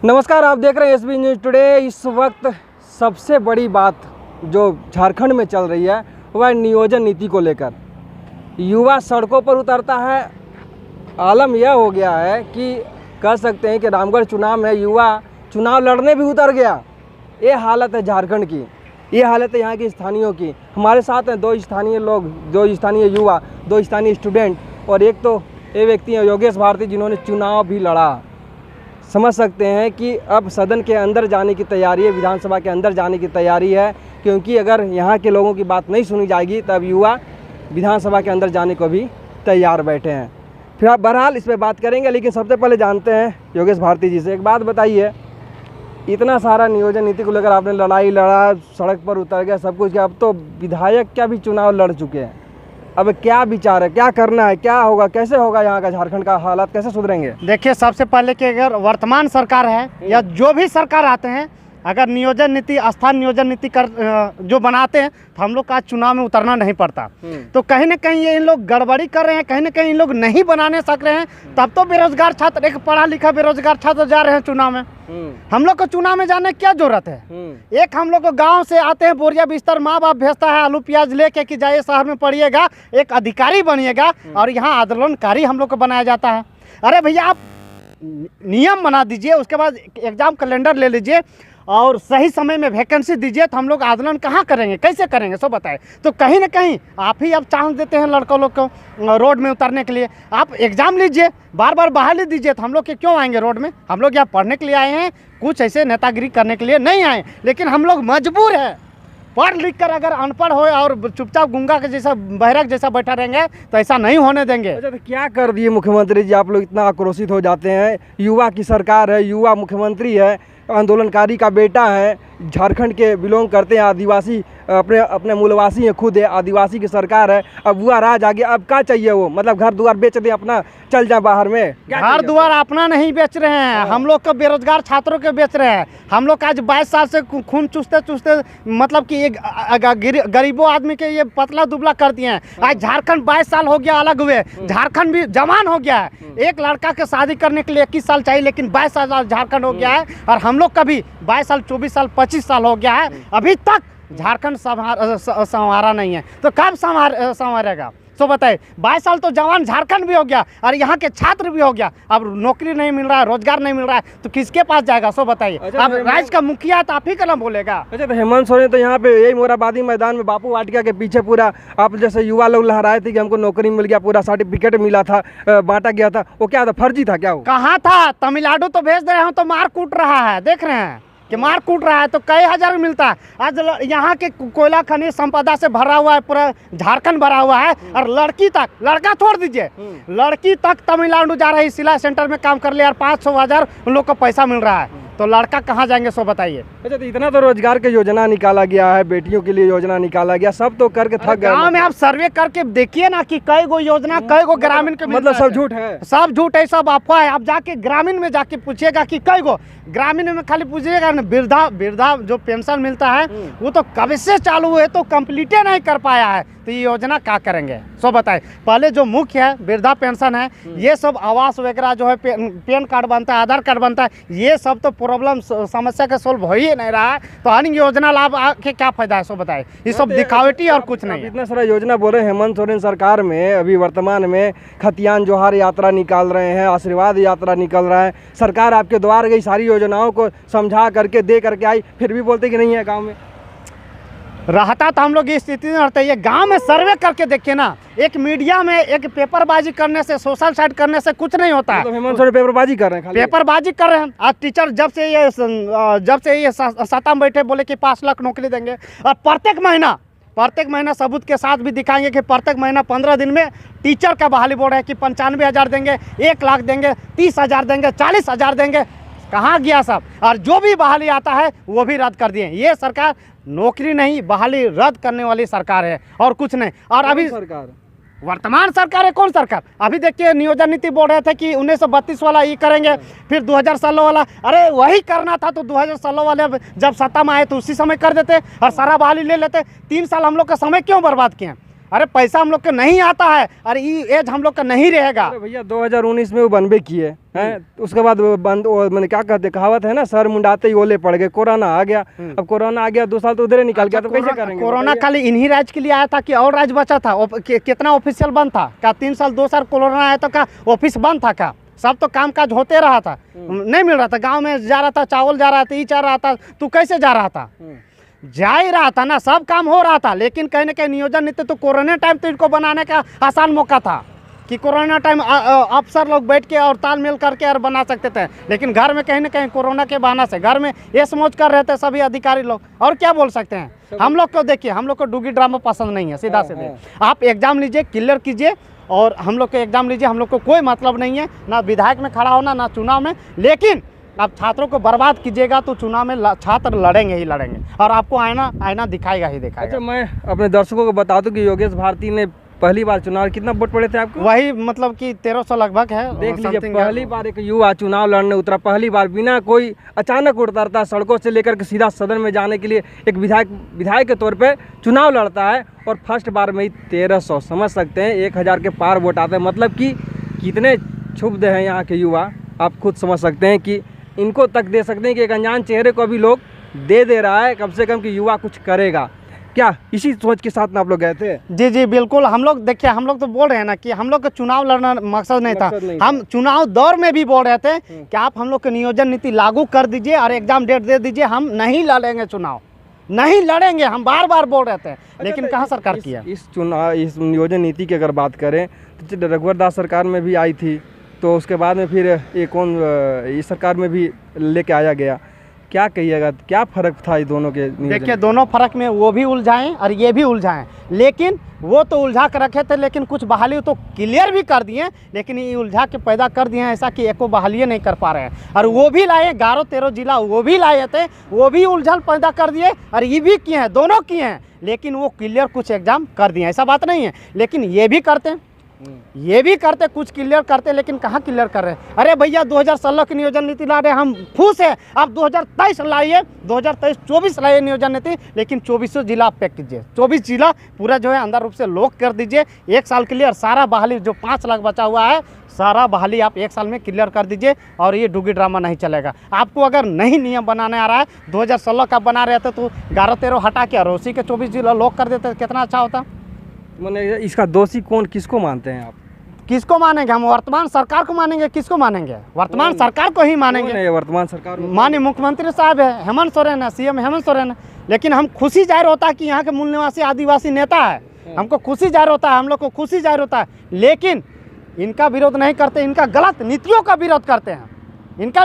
नमस्कार, आप देख रहे हैं एसबी न्यूज़ टुडे। इस वक्त सबसे बड़ी बात जो झारखंड में चल रही है वह नियोजन नीति को लेकर युवा सड़कों पर उतरता है। आलम यह हो गया है कि कह सकते हैं कि रामगढ़ चुनाव में युवा चुनाव लड़ने भी उतर गया। ये हालत है झारखंड की, ये हालत है यहाँ की स्थानीयों की। हमारे साथ हैं दो स्थानीय लोग, दो स्थानीय युवा, दो स्थानीय स्टूडेंट और एक तो ये व्यक्ति हैं योगेश भारती जिन्होंने चुनाव भी लड़ा। समझ सकते हैं कि अब सदन के अंदर जाने की तैयारी है, विधानसभा के अंदर जाने की तैयारी है, क्योंकि अगर यहाँ के लोगों की बात नहीं सुनी जाएगी तब युवा विधानसभा के अंदर जाने को भी तैयार बैठे हैं। फिर आप बहरहाल इस पर बात करेंगे, लेकिन सबसे पहले जानते हैं योगेश भारती जी से। एक बात बताइए, इतना सारा नियोजन नीति को लेकर आपने लड़ाई लड़ा, सड़क पर उतर गया, सब कुछ किया, अब तो विधायक क्या भी चुनाव लड़ चुके हैं। अब क्या विचार है, क्या करना है, क्या होगा, कैसे होगा यहाँ का झारखंड का हालात कैसे सुधरेंगे? देखिए, सबसे पहले कि अगर वर्तमान सरकार है या जो भी सरकार आते हैं, अगर नियोजन नीति, स्थान नियोजन नीति जो बनाते हैं तो हम लोग का चुनाव में उतरना नहीं पड़ता। तो कहीं ना कहीं ये इन लोग गड़बड़ी कर रहे हैं, कहीं ना कहीं इन लोग नहीं बनाने सक रहे हैं। तब तो बेरोजगार छात्र, एक पढ़ा लिखा बेरोजगार छात्र जा रहे हैं चुनाव में। हम लोग को चुनाव में जाने की क्या जरूरत है? एक हम लोग को गांव से आते हैं, बोरिया बिस्तर माँ बाप भेजता है, आलू प्याज लेके कि जाइए शहर में पढ़िएगा, एक अधिकारी बनिएगा, और यहाँ आंदोलनकारी हम लोग को बनाया जाता है। अरे भैया, आप नियम बना दीजिए, उसके बाद एग्जाम कैलेंडर ले लीजिए और सही समय में वैकेंसी दीजिए, तो हम लोग आंदोलन कहाँ करेंगे, कैसे करेंगे, सब बताएं। तो कहीं ना कहीं आप ही अब चांस देते हैं लड़कों लोग को रोड में उतरने के लिए। आप एग्जाम लीजिए, बार बार बहाली दीजिए, तो हम लोग के क्यों आएंगे रोड में? हम लोग यहाँ पढ़ने के लिए आए हैं, कुछ ऐसे नेतागिरी करने के लिए नहीं आए। लेकिन हम लोग मजबूर हैं। पढ़ लिख कर अगर अनपढ़ हो और चुपचाप गुंगा के जैसा, बहरक जैसा बैठा रहेंगे तो ऐसा नहीं होने देंगे। अच्छा, तो क्या कर दिए मुख्यमंत्री जी? आप लोग इतना आक्रोशित हो जाते हैं। युवा की सरकार है, युवा मुख्यमंत्री है, आंदोलनकारी का बेटा है, झारखंड के बिलोंग करते हैं, आदिवासी अपने मूलवासी हैं, खुद है, आदिवासी की सरकार है। अब वो राज आ गया, अब क्या चाहिए? वो मतलब घर द्वार बेच दे अपना, चल जाए बाहर में? घर द्वार अपना नहीं बेच रहे हैं, हम लोग को बेरोजगार छात्रों के बेच रहे हैं। हम लोग आज 22 साल से खून चूसते चूसते मतलब कि एक गरीबों आदमी के ये पतला दुबला कर दिए हैं। आज झारखंड 22 साल हो गया अलग हुए, झारखंड भी जवान हो गया है। एक लड़का के शादी करने के लिए 21 साल चाहिए, लेकिन 22 साल झारखंड हो गया है। और हम लोग का भी 22 साल, 24 साल, 25 साल हो गया है, अभी तक झारखंड संवारा नहीं है। तो कब संवारेगा? तो बताए, 22 साल तो जवान झारखंड भी हो गया और यहाँ के छात्र भी हो गया। अब नौकरी नहीं मिल रहा है, रोजगार नहीं मिल रहा है, तो किसके पास जाएगा? सो बताइए। अच्छा, अब राज्य का मुखिया तो आप ही कलम बोलेगा। अच्छा, तो हेमंत सोरेन तो यहाँ पे यही मोराबादी मैदान में बापू वाटिका के पीछे पूरा आप जैसे युवा लोग लहराए थे कि हमको नौकरी मिल गया, पूरा सर्टिफिकेट मिला था, बांटा गया था, वो क्या था? फर्जी था क्या? वो कहाँ था? तमिलनाडु तो भेज दे रहे हैं, तो मार कूट रहा है, देख रहे हैं कि मार कूट रहा है, तो कई हजार मिलता है। आज यहाँ के कोयला खनिज संपदा से भरा हुआ है, पूरा झारखंड भरा हुआ है। और लड़की तक, लड़का छोड़ दीजिए, लड़की तक तमिलनाडु जा रही, सिलाई सेंटर में काम कर लिया और 500,000 उन लोग को पैसा मिल रहा है। तो लड़का कहाँ जाएंगे? सो बताइए। अच्छा, तो इतना तो रोजगार की योजना निकाला गया है, बेटियों के लिए योजना निकाला गया, सब तो करके थक गए। गाँव में आप सर्वे करके देखिए ना कि कई गो योजना, कई गो ग्रामीण के मतलब सब झूठ है, सब झूठ है, सब अफवाह है। आप जाके ग्रामीण में जाके पूछिएगा कि कई गो, ग्रामीण में खाली पूछिएगा ना, वृद्धा जो पेंशन मिलता है वो तो कब से चालू है, तो कंप्लीट नहीं कर पाया है। तो ये योजना क्या करेंगे? सो बताए। पहले जो मुख्य है वृद्धा पेंशन है, ये सब आवास वगैरह जो है, पैन कार्ड बनता है, आधार कार्ड बनता है, ये सब तो प्रॉब्लम समस्या का सोल्व हो ही नहीं रहा है। तो अन्य योजना लाभ के क्या फायदा है? सो बताए। ये सब दिखावटी और कुछ नहीं। इतना सारा योजना बोल रहे हैं। हेमंत सोरेन सरकार में अभी वर्तमान में खतियान जोहार यात्रा निकाल रहे हैं, आशीर्वाद यात्रा निकल रहा है। सरकार आपके द्वार गई, सारी योजनाओं को समझा करके दे करके आई, फिर भी बोलते कि नहीं है गाँव में रहता। तो हम लोग इस स्थिति में रहते हैं। गांव में सर्वे करके देखिए ना, एक मीडिया में एक पेपरबाजी करने से, सोशल साइट करने से कुछ नहीं होता है। तो हेमंत सोरेन पेपरबाजी कर रहे हैं, पेपरबाजी कर रहे हैं। आज टीचर जब से ये सत्ता में बैठे, बोले कि 5 लाख नौकरी देंगे, और प्रत्येक महीना सबूत के साथ भी दिखाएंगे कि प्रत्येक महीना 15 दिन में टीचर का बहाली बोल रहे हैं कि 95,000 देंगे, 1 लाख देंगे, 30,000 देंगे, 40,000 देंगे। कहाँ गया सब? और जो भी बहाली आता है वो भी रद्द कर दिए। ये सरकार नौकरी नहीं, बहाली रद्द करने वाली सरकार है और कुछ नहीं। और अभी सरकार, वर्तमान सरकार है, कौन सरकार? अभी देखिए, नियोजन नीति बोल रहे थे कि 1932 वाला ये करेंगे, फिर 2016 वाला। अरे वही करना था तो 2016 वाले जब सत्ता में आए तो उसी समय कर देते और सारा बहाली ले लेते। 3 साल हम लोग का समय क्यों बर्बाद किए? अरे पैसा हम लोग का नहीं आता है, अरे ये एज हम लोग का नहीं रहेगा। अरे भैया 2019 में वो बनबे किए हैं, उसके बाद वो बंद, मैंने क्या कहते, कहावत है ना, सर मुंडाते ही ओले पड़ गए, कोरोना आ गया। अब कोरोना आ गया, 2 साल तो उधर ही निकल गया, तो कैसे करेंगे? कोरोना खाली इन्हीं राज्य के लिए आया था कि और राज्य बचा था? कितना ऑफिशियल बंद था क्या? 3 साल 2 साल कोरोना आया तो क्या ऑफिस बंद था क्या? सब तो काम काज होते रहा था, नहीं मिल रहा था, गांव में जा रहा था, चावल जा रहा था, ये जा रहा था, तू कैसे जा रहा था? जा ही रहा था ना, सब काम हो रहा था, लेकिन कहीं ना कहीं नियोजन नीति तो कोरोना टाइम तो इनको बनाने का आसान मौका था कि कोरोना टाइम अफसर लोग बैठ के और तालमेल करके और बना सकते थे, लेकिन घर में कहीं ना कहीं कोरोना के बहाना से घर में ये समझ कर रहे थे सभी अधिकारी लोग। और क्या बोल सकते हैं हम लोग को? देखिए, हम लोग को डूगी ड्रामा पसंद नहीं है, सीधा सीधे। आप एग्जाम लीजिए, क्लियर कीजिए, और हम लोग के एग्जाम लीजिए, हम लोग को कोई मतलब नहीं है ना विधायक में खड़ा होना, ना चुनाव में। लेकिन आप छात्रों को बर्बाद कीजिएगा तो चुनाव में छात्र लड़ेंगे ही लड़ेंगे, और आपको आईना दिखाएगा ही दिखाएगा। अच्छा, मैं अपने दर्शकों को बता दूं कि योगेश भारती ने पहली बार चुनाव, कितना वोट पड़े थे आपको? वही मतलब कि 1300 लगभग है। देख लीजिए, पहली बार एक युवा चुनाव लड़ने उतरा, पहली बार बिना कोई अचानक उतरता, सड़कों से लेकर के सीधा सदन में जाने के लिए एक विधायक के तौर पे चुनाव लड़ता है, और फर्स्ट बार में ही 1300, समझ सकते हैं 1000 के पार वोट आते हैं। मतलब कि कितने क्षुब्ध हैं यहाँ के युवा, आप खुद समझ सकते हैं कि इनको तक दे सकते हैं कि एक अनजान चेहरे को भी लोग दे रहा है कम से कम कि युवा कुछ करेगा। क्या इसी सोच के साथ में आप लोग गए थे? जी जी बिल्कुल। हम लोग देखिए, हम लोग तो बोल रहे हैं ना कि हम लोग का चुनाव लड़ना मकसद नहीं था। हम चुनाव दौर में भी बोल रहे थे कि आप हम लोग की नियोजन नीति लागू कर दीजिए और एग्जाम डेट दे दीजिए, हम नहीं लड़ेंगे चुनाव, नहीं लड़ेंगे, हम बार बार बोल रहे थे। लेकिन कहाँ सरकार किया? इस नियोजन नीति की अगर बात करें तो रघुवर दास सरकार में भी आई थी, तो उसके बाद में फिर इस सरकार में भी लेके आया गया। क्या कहिएगा, क्या फ़र्क था ये दोनों के? देखिए, दोनों फ़र्क में वो भी उलझाएं और ये भी उलझाएं, लेकिन वो तो उलझा कर रखे थे, लेकिन कुछ बहाली तो क्लियर भी कर दिए, लेकिन ये उलझा के पैदा कर दिए हैं ऐसा कि एको बहाली नहीं कर पा रहे हैं। और वो भी लाए 11-13 जिला, वो भी लाए थे, वो भी उलझन पैदा कर दिए, और ये भी किए हैं, दोनों किए हैं, लेकिन वो क्लियर कुछ एग्जाम कर दिए, ऐसा बात नहीं है। लेकिन ये भी करते हैं, ये भी करते, कुछ क्लियर करते, लेकिन कहाँ क्लियर कर रहे हैं? अरे भैया 2016 की नियोजन नीति ला रहे, हम खुश है। आप 2023 लाइए, 2023-24 लाइए नियोजन नीति, लेकिन 24 जिला आप पैक कीजिए, 24 जिला पूरा जो है अंदर रूप से लॉक कर दीजिए 1 साल के लिए, और सारा बहाली जो 5 लाख बचा हुआ है, सारा बहाली आप 1 साल में क्लियर कर दीजिए, और ये डूगी ड्रामा नहीं चलेगा। आपको अगर नहीं नियम बनाने आ रहा है, 2016 का बना रहे थे तो 11-13 हटा के और उसी के 24 जिला लॉक कर देते, कितना अच्छा होता। मैंने इसका दोषी कौन, किसको मानते हैं आप? किसको मानेंगे? हम वर्तमान सरकार को मानेंगे। किसको मानेंगे? वर्तमान सरकार को ही मानेंगे। वर्तमान सरकार माननीय मुख्यमंत्री साहब है, हेमंत सोरेन है, सीएम हेमंत सोरेन है। लेकिन हम खुशी जाहिर होता है कि यहाँ के मूल निवासी आदिवासी नेता है, हमको खुशी जाहिर होता है, हम लोग को खुशी जाहिर होता है, लेकिन इनका विरोध नहीं करते, इनका गलत नीतियों का विरोध करते हैं। इनका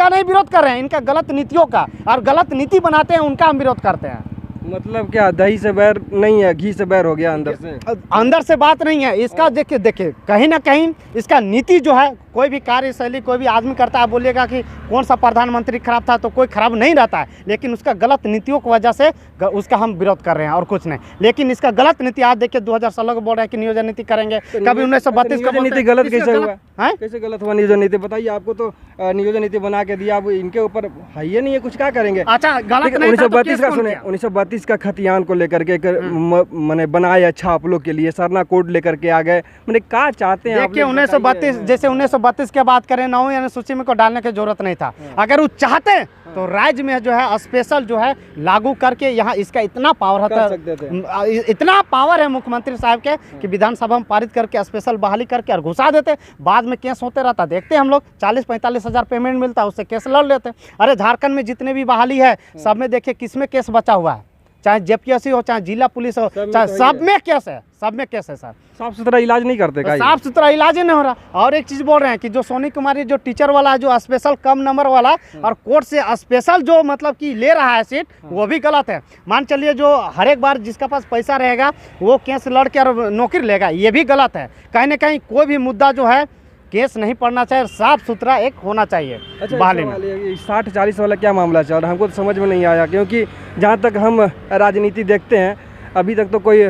नहीं विरोध कर रहे हैं, इनका गलत नीतियों का, और गलत नीति बनाते हैं उनका हम विरोध करते हैं। मतलब क्या दही से बैर नहीं है, घी से बैर हो गया अंदर से? अंदर से बात नहीं है इसका। देखिए कहीं ना कहीं इसका नीति जो है, कोई भी कार्यशैली कोई भी आदमी करता है, बोलिएगा कि कौन सा प्रधानमंत्री खराब था, तो कोई खराब नहीं रहता है, लेकिन उसका गलत नीतियों की वजह से उसका हम विरोध कर रहे हैं और कुछ नहीं। लेकिन इसका गलत नीति आज देखिए 2016 को बोल रहे हैं कि नियोजन नीति करेंगे, कभी 1932 का नीति गलत कैसे हुआ? कैसे गलत हुआ नियोजन नीति? बताइए, आपको तो नियोजन नीति बना के दिया, अब इनके ऊपर है ये नहीं है, कुछ क्या करेंगे? अच्छा, गलत 1932 का सुने, 1932 का खतियान को लेकर के मैंने बनाया, अच्छा आप लोग के लिए सरना कोड लेकर के आ गए, मैंने क्या चाहते हैं? देखिए 1932, जैसे 1932 की बात करें, 9वीं अनुसूची में को डालने की जरूरत नहीं था। अगर वो चाहते तो राज्य में जो है स्पेशल जो है लागू करके, यहाँ इसका इतना पावर है, इतना पावर है मुख्यमंत्री साहब के कि विधानसभा में पारित करके स्पेशल बहाली करके और घुसा देते। बाद में केस होते रहता, देखते हम लोग 40-45 हज़ार पेमेंट मिलता, उससे केस लड़ लेते। अरे झारखंड में जितने भी बहाली है सब में देखिए किसमें केस बचा हुआ है, चाहे जेपीएससी हो, चाहे जिला पुलिस हो, चाहे सब में केस है, सब में केस है सर। साफ सुथरा इलाज नहीं करते का? साफ सुथरा इलाज ही नहीं हो रहा। और एक चीज बोल रहे हैं कि जो सोनी कुमारी जो टीचर वाला है, जो स्पेशल कम नंबर वाला और कोर्ट से स्पेशल जो मतलब कि ले रहा है सीट, वो भी गलत है। मान चलिए जो हर एक बार जिसका पास पैसा रहेगा वो केस लड़ के और नौकरी लेगा, ये भी गलत है। कहीं ना कहीं कोई भी मुद्दा जो है केस नहीं पड़ना चाहिए, साफ सुथरा एक होना चाहिए। अच्छा, बहाली में 60-40 वाला क्या मामला चल रहा है, हमको तो समझ में नहीं आया, क्योंकि जहाँ तक हम राजनीति देखते हैं अभी तक तो कोई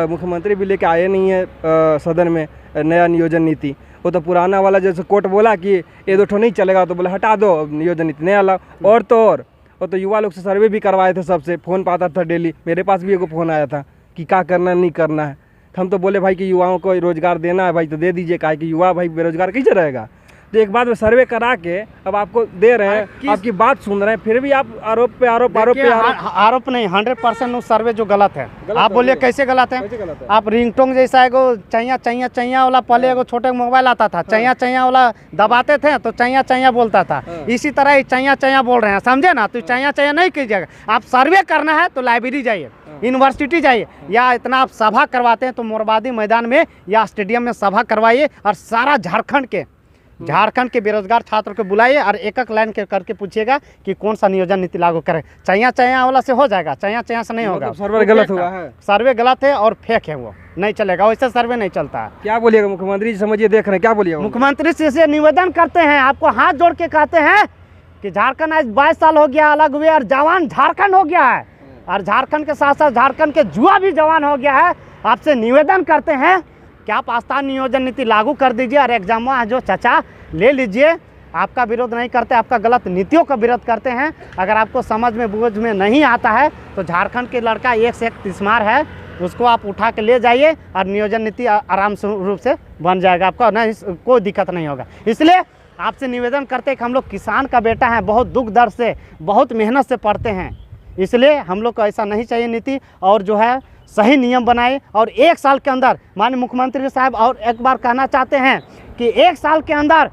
मुख्यमंत्री भी लेके आए नहीं है सदन में नया नियोजन नीति। वो तो पुराना वाला जैसे कोर्ट बोला कि ये 2 ठो नहीं चलेगा, तो बोला हटा दो नियोजन नीति नया लाओ। और वो तो युवा लोग से सर्वे भी करवाए थे, सबसे फ़ोन पाता था डेली, मेरे पास भी एक फ़ोन आया था कि क्या करना नहीं करना है। हम तो बोले भाई कि युवाओं को रोजगार देना है भाई, तो दे दीजिए, काहे कि युवा भाई बेरोजगार कैसे रहेगा। तो एक बात में सर्वे करा के अब आपको दे रहे हैं, आपकी बात सुन रहे हैं, फिर भी आप आरोप पे आरोप आरोप नहीं, 100% उस सर्वे जो गलत है। आप बोलिए कैसे गलत है? आप रिंगटोन जैसा एगो चैया चैया चैया वाला, पहले एगो छोटे मोबाइल आता था, चैया चैया वाला दबाते थे तो चैया चैया बोलता था, इसी तरह ही चैया चैया बोल रहे हैं, समझे ना। तो चैया चैया नहीं कीजिएगा। आप सर्वे करना है तो लाइब्रेरी जाइए, यूनिवर्सिटी जाइए, या इतना आप सभा करवाते हैं तो मोरबादी मैदान में या स्टेडियम में सभा करवाइए और सारा झारखंड के बेरोजगार छात्रों को बुलाइए और एक एक लाइन के करके पूछिएगा कि कौन सा नियोजन नीति लागू करें। चैया चैया वाला से हो जाएगा, चैया चैया से नहीं होगा। सर्वे गलत हुआ है, सर्वे गलत है और फेक है, वो नहीं चलेगा, वैसे सर्वे नहीं चलता है। क्या बोलिएगा मुख्यमंत्री जी, समझिए देख रहे हैं, क्या बोलिएगा? मुख्यमंत्री से निवेदन करते हैं, आपको हाथ जोड़ के कहते हैं कि झारखंड आज 22 साल हो गया अलग हुए और जवान झारखंड हो गया है, और झारखंड के साथ साथ झारखंड के जुआ भी जवान हो गया है। आपसे निवेदन करते हैं कि आप आस्थान नियोजन नीति लागू कर दीजिए और एग्जाम जो चचा ले लीजिए। आपका विरोध नहीं करते, आपका गलत नीतियों का विरोध करते हैं। अगर आपको समझ में बूझ में नहीं आता है तो झारखंड के लड़का एक से एक तिस्मार है, उसको आप उठा के ले जाइए और नियोजन नीति आराम से रूप से बन जाएगा, आपका ना कोई दिक्कत नहीं होगा। इसलिए आपसे निवेदन करते हैं कि हम लोग किसान का बेटा हैं, बहुत दुख दर्द से बहुत मेहनत से पढ़ते हैं, इसलिए हम लोग को ऐसा नहीं चाहिए नीति, और जो है सही नियम बनाए। और 1 साल के अंदर माननीय मुख्यमंत्री साहब और एक बार कहना चाहते हैं कि 1 साल के अंदर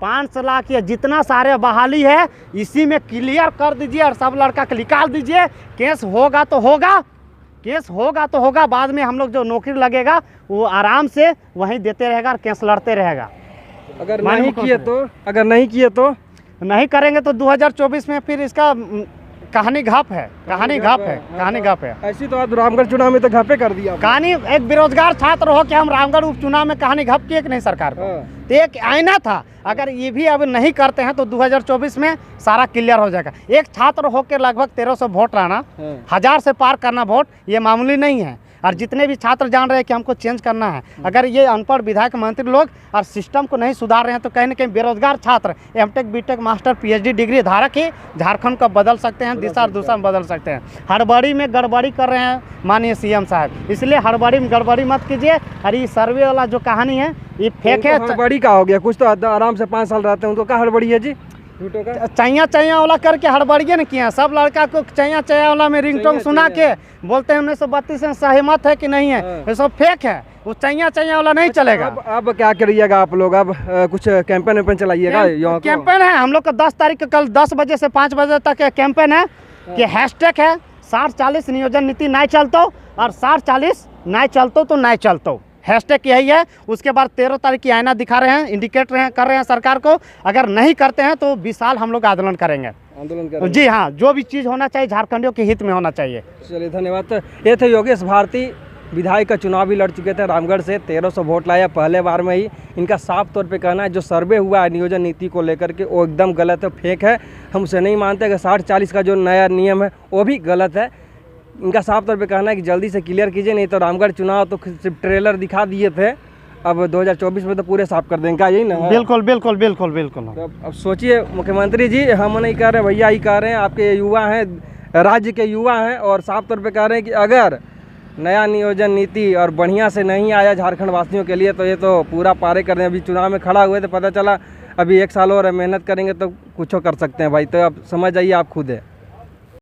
5 लाख या जितना सारे बहाली है इसी में क्लियर कर दीजिए और सब लड़का के निकाल दीजिए। केस होगा तो होगा, केस होगा तो होगा, बाद में हम लोग जो नौकरी लगेगा वो आराम से वहीं देते रहेगा और केस लड़ते रहेगा। अगर नहीं किए तो नहीं करेंगे तो 2024 में फिर इसका कहानी घाप है। ऐसी तो आप रामगढ़ चुनाव में तो घापे कर दिया कहानी। एक बेरोजगार छात्र हो कि हम रामगढ़ उपचुनाव में कहानी घाप किए कि नहीं सरकार को, तो एक आईना था। अगर ये भी अब नहीं करते हैं तो 2024 में सारा क्लियर हो जाएगा। एक छात्र होकर लगभग 1300 वोट लाना, 1000 से पार करना वोट, ये मामूली नहीं है। और जितने भी छात्र जान रहे हैं कि हमको चेंज करना है, अगर ये अनपढ़ विधायक मंत्री लोग और सिस्टम को नहीं सुधार रहे हैं तो कहीं ना कहीं बेरोजगार छात्र MTech BTech master PhD degree धारक ही झारखंड को बदल सकते हैं, दिशा और दूसरा बदल सकते हैं। हड़बड़ी में गड़बड़ी कर रहे हैं माननीय सीएम साहब, इसलिए हड़बड़ी में गड़बड़ी मत कीजिए। और ये सर्वे वाला जो कहानी है ये फेक है। हड़बड़ी का हो गया, कुछ तो आराम से 5 साल रहते हैं, उनको क्या हड़बड़ी है जी? चैया चैया वाला करके हड़बड़िए न किया, सब लड़का को चैया चैया वाला में रिंगटोन सुना के बोलते हैं 1932 में सहमत है कि नहीं है, ये सब फेक है, वो चैया चैया वाला नहीं चलेगा। अब क्या करिएगा आप लोग? अब कुछ कैंपेन वैम्पेन चलाइएगा? कैंपेन है हम लोग का 10 तारीख को, कल 10 बजे से 5 बजे तक कैंपेन है कि हैशटैग है 60-40 नियोजन नीति नहीं चलतो और 60-40 नहीं चलतो तो नहीं चलतो, हैशटैग यही है। उसके बाद 13 तारीख की आईना दिखा रहे हैं, इंडिकेट कर रहे हैं सरकार को। अगर नहीं करते हैं तो विशाल हम लोग आंदोलन करेंगे। जी हाँ, जो भी चीज़ होना चाहिए झारखंडियों के हित में होना चाहिए। चलिए धन्यवाद। तो ये थे योगेश भारती, विधायक का चुनाव भी लड़ चुके थे रामगढ़ से, 1300 वोट लाया पहले बार में ही। इनका साफ तौर पे कहना है जो सर्वे हुआ है नियोजन नीति को लेकर के वो एकदम गलत है, फेक है। हम उसे नहीं मानते कि 60-40 का जो नया नियम है वो भी गलत है। इनका साफ तौर पे कहना है कि जल्दी से क्लियर कीजिए, नहीं तो रामगढ़ चुनाव तो सिर्फ ट्रेलर दिखा दिए थे, अब 2024 में तो पूरे साफ कर देंगे, यही ना? बिल्कुल बिल्कुल बिल्कुल बिल्कुल। तो अब सोचिए मुख्यमंत्री जी, हम नहीं कह रहे, भैया ही कह रहे हैं, आपके युवा हैं, राज्य के युवा हैं, और साफ तौर पे कह रहे हैं कि अगर नया नियोजन नीति और बढ़िया से नहीं आया झारखंड वासियों के लिए तो ये तो पूरा पारे कर दें। अभी चुनाव में खड़ा हुए तो पता चला अभी 1 साल और मेहनत करेंगे तो कुछ कर सकते हैं भाई। तो अब समझ आइए आप खुद है।